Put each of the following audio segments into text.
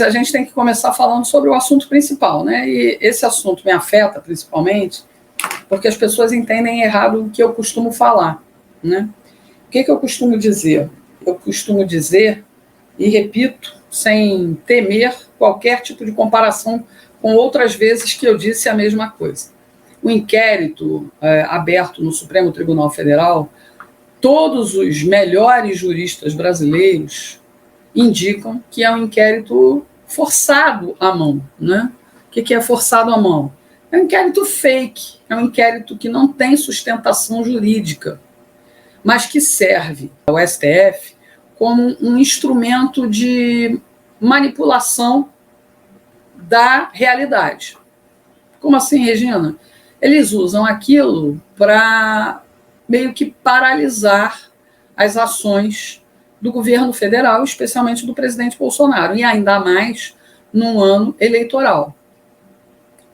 a gente tem que começar falando sobre o assunto principal, né? E esse assunto me afeta principalmente porque as pessoas entendem errado o que eu costumo falar, né? O que eu costumo dizer? Eu costumo dizer, e repito, sem temer qualquer tipo de comparação com outras vezes que eu disse a mesma coisa. O inquérito aberto no Supremo Tribunal Federal, todos os melhores juristas brasileiros indicam que é um inquérito forçado à mão, né? O que é forçado à mão? É um inquérito fake, é um inquérito que não tem sustentação jurídica, mas que serve ao STF como um instrumento de manipulação da realidade. Como assim, Regina? Eles usam aquilo para meio que paralisar as ações do governo federal, especialmente do presidente Bolsonaro, e ainda mais num ano eleitoral.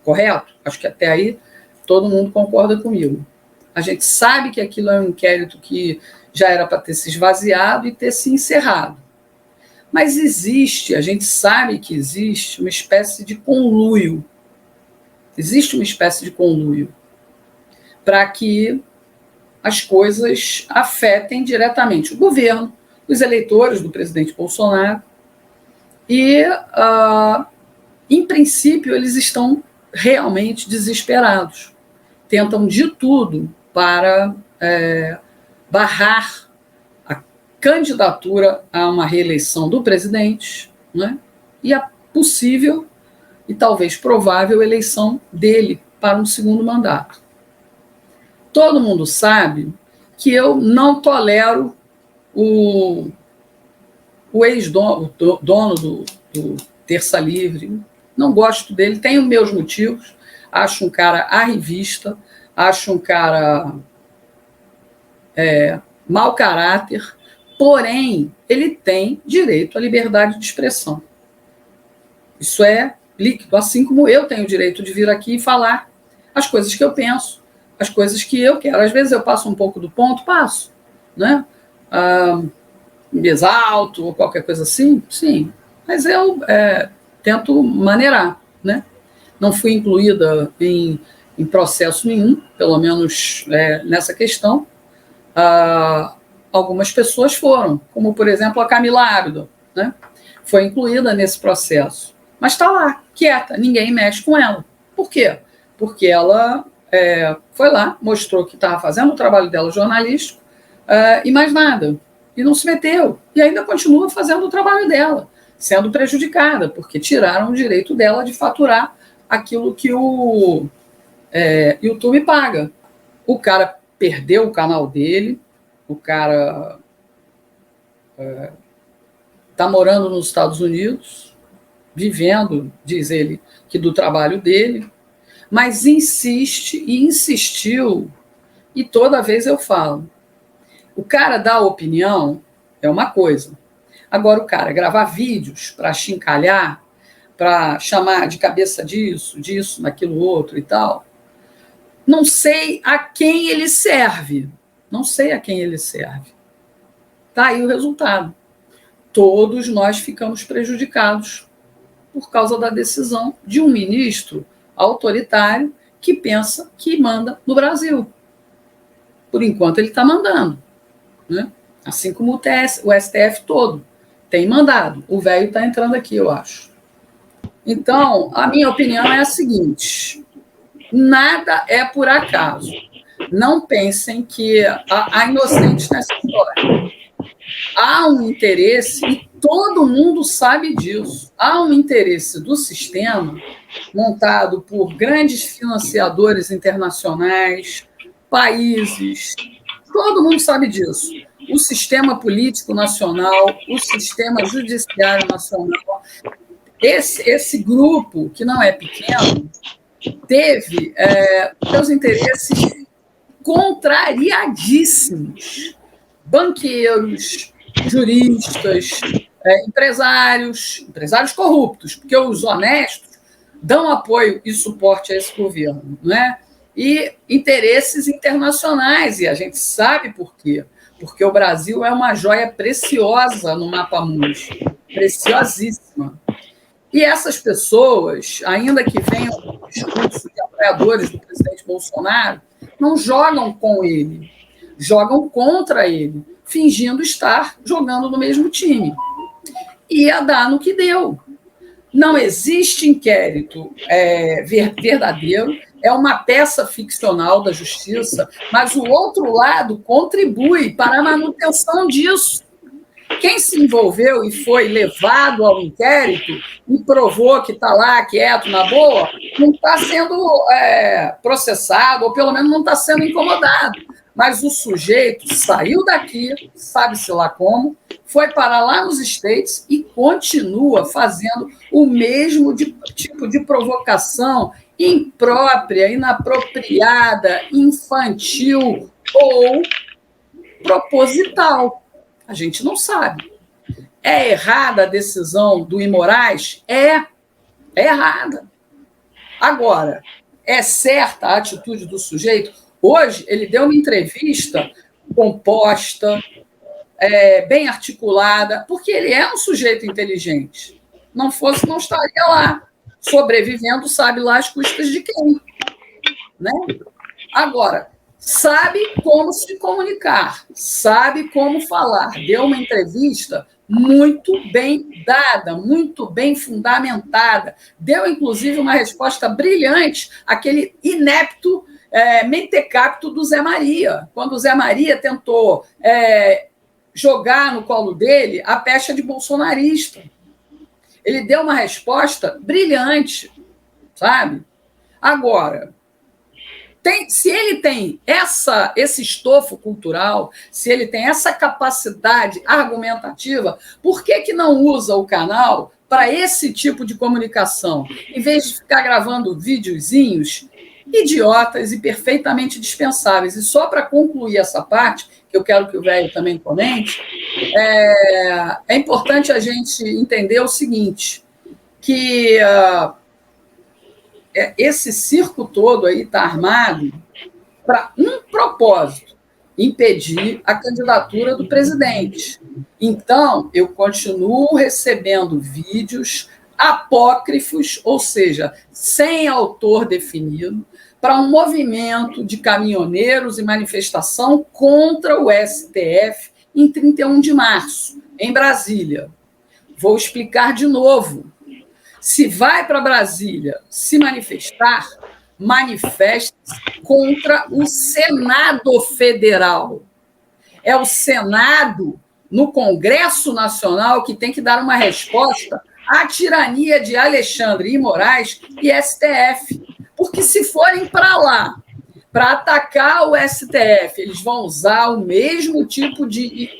Correto? Acho que até aí todo mundo concorda comigo. A gente sabe que aquilo é um inquérito que já era para ter se esvaziado e ter se encerrado. Mas existe, a gente sabe que existe uma espécie de conluio. Existe uma espécie de conluio para que as coisas afetem diretamente o governo, os eleitores do presidente Bolsonaro, e, em princípio, eles estão realmente desesperados. Tentam de tudo para barrar a candidatura a uma reeleição do presidente, né, e a possível e talvez provável eleição dele para um segundo mandato. Todo mundo sabe que eu não tolero o ex-dono do Terça Livre, não gosto dele, tenho meus motivos, acho um cara arrivista, acho um cara mau caráter, porém, ele tem direito à liberdade de expressão. Isso é líquido, assim como eu tenho o direito de vir aqui e falar as coisas que eu penso, as coisas que eu quero. Às vezes eu passo um pouco do ponto, passo, né? Me exalto ou qualquer coisa assim, sim, mas eu tento maneirar, né? Não fui incluída em processo nenhum, pelo menos nessa questão. Algumas pessoas foram, como, por exemplo, a Camila Ábido, né? Foi incluída nesse processo, mas está lá, quieta, ninguém mexe com ela. Por quê? Porque ela foi lá, mostrou que estava fazendo o trabalho dela jornalístico e mais nada. E não se meteu. E ainda continua fazendo o trabalho dela, sendo prejudicada, porque tiraram o direito dela de faturar aquilo que o YouTube paga. O cara perdeu o canal dele, o cara está morando nos Estados Unidos, vivendo, diz ele, que do trabalho dele, mas insiste e insistiu, e toda vez eu falo, o cara dar opinião é uma coisa. Agora, o cara gravar vídeos para chincalhar, para chamar de cabeça disso, daquilo outro e tal, não sei a quem ele serve. Não sei a quem ele serve. Está aí o resultado. Todos nós ficamos prejudicados por causa da decisão de um ministro autoritário que pensa que manda no Brasil. Por enquanto, ele está mandando, né? Assim como o STF todo tem mandado. O velho está entrando aqui, eu acho. Então, a minha opinião é a seguinte: nada é por acaso. Não pensem que há inocentes nessa história. Há um interesse, e todo mundo sabe disso, há um interesse do sistema montado por grandes financiadores internacionais, países, todo mundo sabe disso. O sistema político nacional, o sistema judiciário nacional, esse grupo, que não é pequeno, teve seus interesses contrariadíssimos. Banqueiros, juristas, empresários corruptos, porque os honestos dão apoio e suporte a esse governo, não é? E interesses internacionais, e a gente sabe por quê. Porque o Brasil é uma joia preciosa no mapa mundi, preciosíssima. E essas pessoas, ainda que venham com o discurso de apoiadores do presidente Bolsonaro, não jogam com ele, jogam contra ele, fingindo estar jogando no mesmo time. E ia dar no que deu. Não existe inquérito verdadeiro, é uma peça ficcional da justiça, mas o outro lado contribui para a manutenção disso. Quem se envolveu e foi levado ao inquérito e provou que está lá quieto, na boa, não está sendo processado, ou pelo menos não está sendo incomodado. Mas o sujeito saiu daqui, sabe-se lá como, foi para lá nos States e continua fazendo o mesmo tipo de provocação imprópria, inapropriada, infantil ou proposital. A gente não sabe. É errada a decisão do Imorais? É errada. Agora, é certa a atitude do sujeito? Hoje, ele deu uma entrevista composta, bem articulada, porque ele é um sujeito inteligente. Não fosse, não estaria lá, sobrevivendo, sabe lá às custas de quem. Né? Agora, sabe como se comunicar, sabe como falar. Deu uma entrevista muito bem dada, muito bem fundamentada. Deu, inclusive, uma resposta brilhante àquele inepto mentecapto do Zé Maria, quando o Zé Maria tentou jogar no colo dele a pecha de bolsonarista. Ele deu uma resposta brilhante, sabe? Agora, se ele tem esse estofo cultural, se ele tem essa capacidade argumentativa, por que não usa o canal para esse tipo de comunicação? Em vez de ficar gravando videozinhos idiotas e perfeitamente dispensáveis. E só para concluir essa parte, que eu quero que o velho também comente, é importante a gente entender o seguinte, que esse circo todo aí está armado para um propósito: impedir a candidatura do presidente. Então, eu continuo recebendo vídeos apócrifos, ou seja, sem autor definido, para um movimento de caminhoneiros e manifestação contra o STF em 31 de março, em Brasília. Vou explicar de novo. Se vai para Brasília se manifestar, manifeste-se contra o Senado Federal. É o Senado, no Congresso Nacional, que tem que dar uma resposta à tirania de Alexandre de Moraes e STF. Porque se forem para lá para atacar o STF, eles vão usar o mesmo tipo de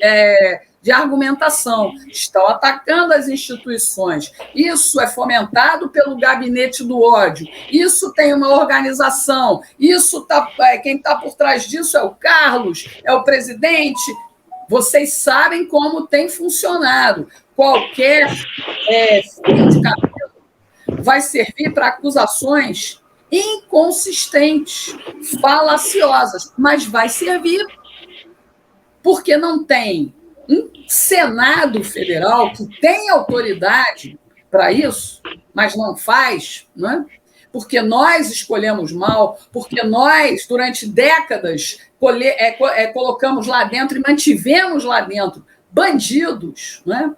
argumentação. Estão atacando as instituições. Isso é fomentado pelo gabinete do ódio. Isso tem uma organização. Quem está por trás disso é o Carlos, é o presidente. Vocês sabem como tem funcionado. Qualquer fio de cabelo vai servir para acusações inconsistentes, falaciosas, mas vai servir. Porque não tem um Senado Federal que tem autoridade para isso, mas não faz, né? Porque nós escolhemos mal, porque nós, durante décadas, colocamos lá dentro e mantivemos lá dentro bandidos, né?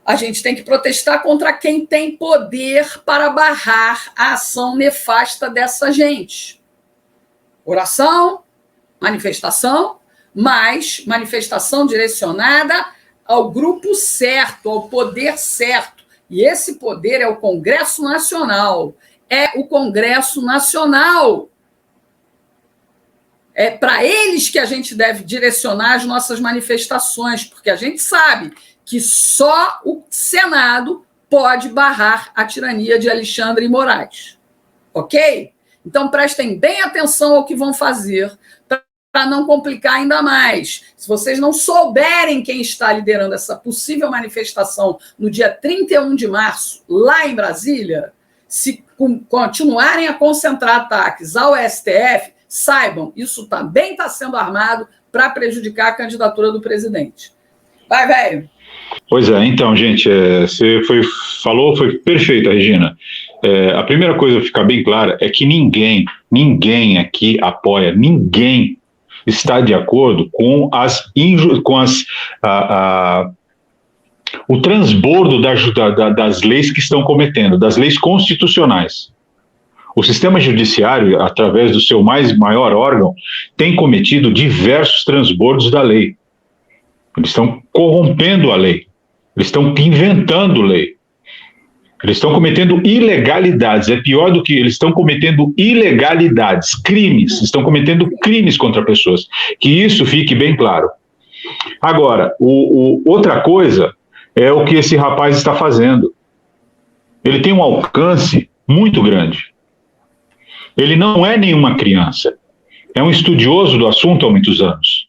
A gente tem que protestar contra quem tem poder para barrar a ação nefasta dessa gente. Oração, manifestação, mas manifestação direcionada ao grupo certo, ao poder certo. E esse poder é o Congresso Nacional. É o Congresso Nacional. É para eles que a gente deve direcionar as nossas manifestações, porque a gente sabe que só o Senado pode barrar a tirania de Alexandre de Moraes. Ok? Então, prestem bem atenção ao que vão fazer para não complicar ainda mais. Se vocês não souberem quem está liderando essa possível manifestação no dia 31 de março, lá em Brasília, se continuarem a concentrar ataques ao STF, saibam, isso também está sendo armado para prejudicar a candidatura do presidente. Vai, velho. Pois é, então, gente, você falou, foi perfeito, Regina. A primeira coisa a ficar bem clara é que ninguém aqui apoia, ninguém está de acordo com o transbordo das leis que estão cometendo, das leis constitucionais. O sistema judiciário, através do seu maior órgão, tem cometido diversos transbordos da lei. Eles estão corrompendo a lei. Eles estão inventando lei. Eles estão cometendo ilegalidades. É pior do que eles estão cometendo ilegalidades, crimes. Estão cometendo crimes contra pessoas. Que isso fique bem claro. Agora, outra coisa é o que esse rapaz está fazendo. Ele tem um alcance muito grande. Ele não é nenhuma criança. É um estudioso do assunto há muitos anos.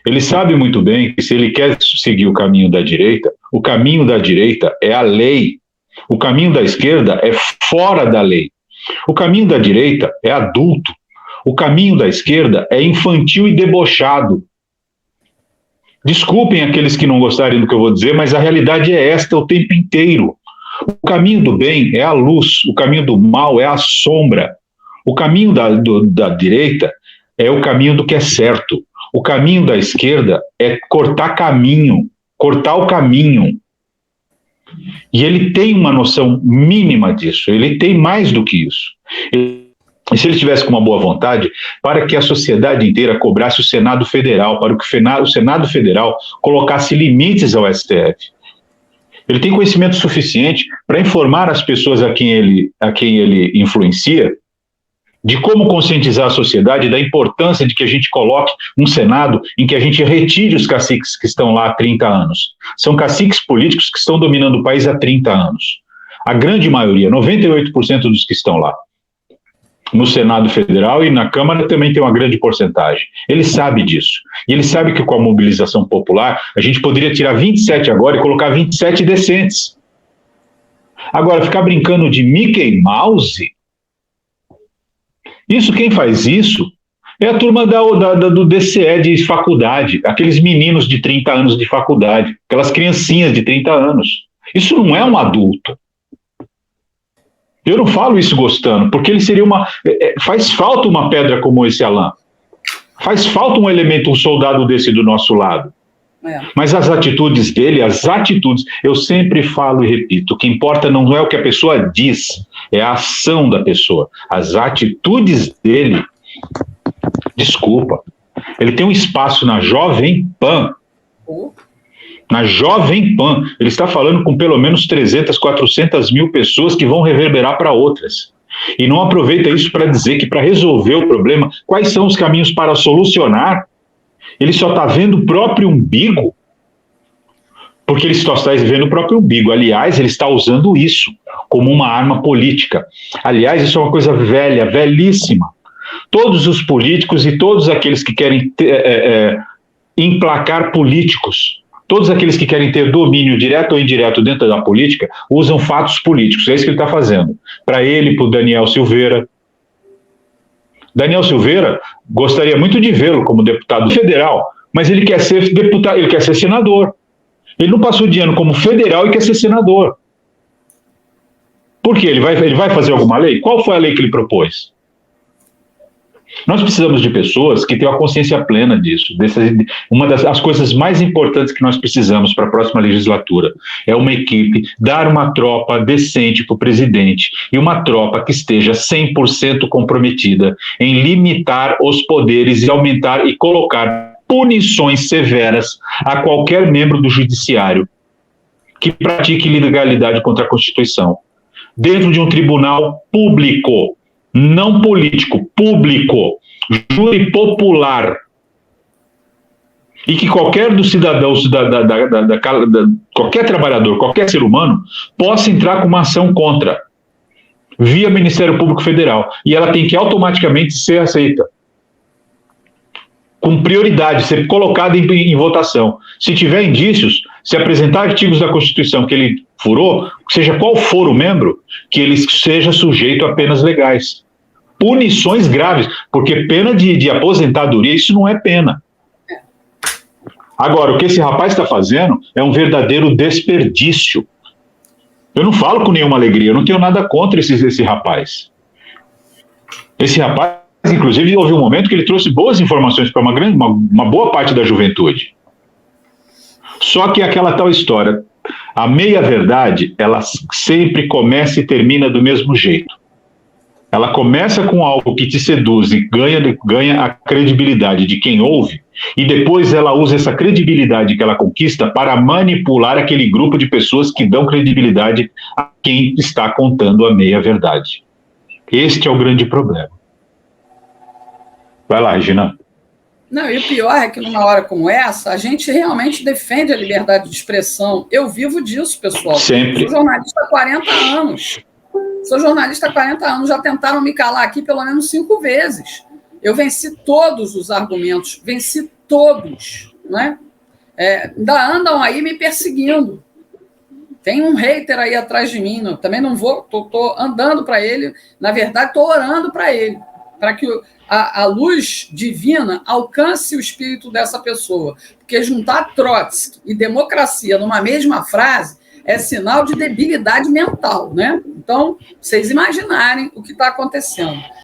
Ele sabe muito bem que se ele quer seguir o caminho da direita é a lei. O caminho da esquerda é fora da lei. O caminho da direita é adulto. O caminho da esquerda é infantil e debochado. Desculpem aqueles que não gostarem do que eu vou dizer, mas a realidade é esta o tempo inteiro. O caminho do bem é a luz, o caminho do mal é a sombra. O caminho da direita é o caminho do que é certo. O caminho da esquerda é cortar o caminho. E ele tem uma noção mínima disso, ele tem mais do que isso. E se ele tivesse com uma boa vontade, para que a sociedade inteira cobrasse o Senado Federal, para que o Senado Federal colocasse limites ao STF. Ele tem conhecimento suficiente para informar as pessoas a quem ele influencia de como conscientizar a sociedade da importância de que a gente coloque um Senado em que a gente retire os caciques que estão lá há 30 anos. São caciques políticos que estão dominando o país há 30 anos. A grande maioria, 98% dos que estão lá. No Senado Federal e na Câmara também tem uma grande porcentagem. Ele sabe disso. E ele sabe que com a mobilização popular, a gente poderia tirar 27 agora e colocar 27 decentes. Agora, ficar brincando de Mickey Mouse... Quem faz isso é a turma do DCE de faculdade, aqueles meninos de 30 anos de faculdade, aquelas criancinhas de 30 anos. Isso não é um adulto. Eu não falo isso gostando, porque ele seria faz falta uma pedra como esse Alain. Faz falta um elemento, um soldado desse do nosso lado. Mas as atitudes dele, eu sempre falo e repito, o que importa não é o que a pessoa diz, é a ação da pessoa. As atitudes dele, desculpa, ele tem um espaço na Jovem Pan. Na Jovem Pan, ele está falando com pelo menos 300, 400 mil pessoas que vão reverberar para outras. E não aproveita isso para dizer que para resolver o problema, quais são os caminhos para solucionar? Ele só está vendo o próprio umbigo, porque ele só está vendo o próprio umbigo. Aliás, ele está usando isso como uma arma política. Aliás, isso é uma coisa velha, velhíssima. Todos os políticos e todos aqueles que querem emplacar políticos, todos aqueles que querem ter domínio direto ou indireto dentro da política, usam fatos políticos. É isso que ele está fazendo. Para ele, para o Daniel Silveira. Daniel Silveira gostaria muito de vê-lo como deputado federal, mas ele quer ser deputado, ele quer ser senador. Ele não passou de ano como federal e quer ser senador. Por quê? Ele vai fazer alguma lei? Qual foi a lei que ele propôs? Nós precisamos de pessoas que tenham a consciência plena disso. Uma das coisas mais importantes que nós precisamos para a próxima legislatura é uma equipe, dar uma tropa decente para o presidente e uma tropa que esteja 100% comprometida em limitar os poderes e aumentar e colocar punições severas a qualquer membro do judiciário que pratique ilegalidade contra a Constituição, dentro de um tribunal público, não político, público, júri popular, e que qualquer dos cidadãos, qualquer trabalhador, qualquer ser humano, possa entrar com uma ação contra, via Ministério Público Federal, e ela tem que automaticamente ser aceita, com prioridade, ser colocada em votação. Se tiver indícios, se apresentar artigos da Constituição que ele furou, seja qual for o membro, que ele seja sujeito a penas legais. Punições graves, porque pena de aposentadoria, isso não é pena. Agora, o que esse rapaz está fazendo é um verdadeiro desperdício. Eu não falo com nenhuma alegria, eu não tenho nada contra esse rapaz. Esse rapaz, inclusive, houve um momento que ele trouxe boas informações para uma boa parte da juventude. Só que aquela tal história, a meia-verdade, ela sempre começa e termina do mesmo jeito. Ela começa com algo que te seduz e ganha a credibilidade de quem ouve, e depois ela usa essa credibilidade que ela conquista para manipular aquele grupo de pessoas que dão credibilidade a quem está contando a meia-verdade. Este é o grande problema. Vai lá, Regina. Não, e o pior é que numa hora como essa, a gente realmente defende a liberdade de expressão. Eu vivo disso, pessoal. Sempre. Sou jornalista há 40 anos. Sou jornalista há 40 anos, já tentaram me calar aqui pelo menos 5 vezes. Eu venci todos os argumentos, venci todos, né? Ainda andam aí me perseguindo. Tem um hater aí atrás de mim, eu também não vou, estou andando para ele, na verdade estou orando para ele, para que a luz divina alcance o espírito dessa pessoa, porque juntar Trotsky e democracia numa mesma frase é sinal de debilidade mental, né? Então, vocês imaginarem o que está acontecendo.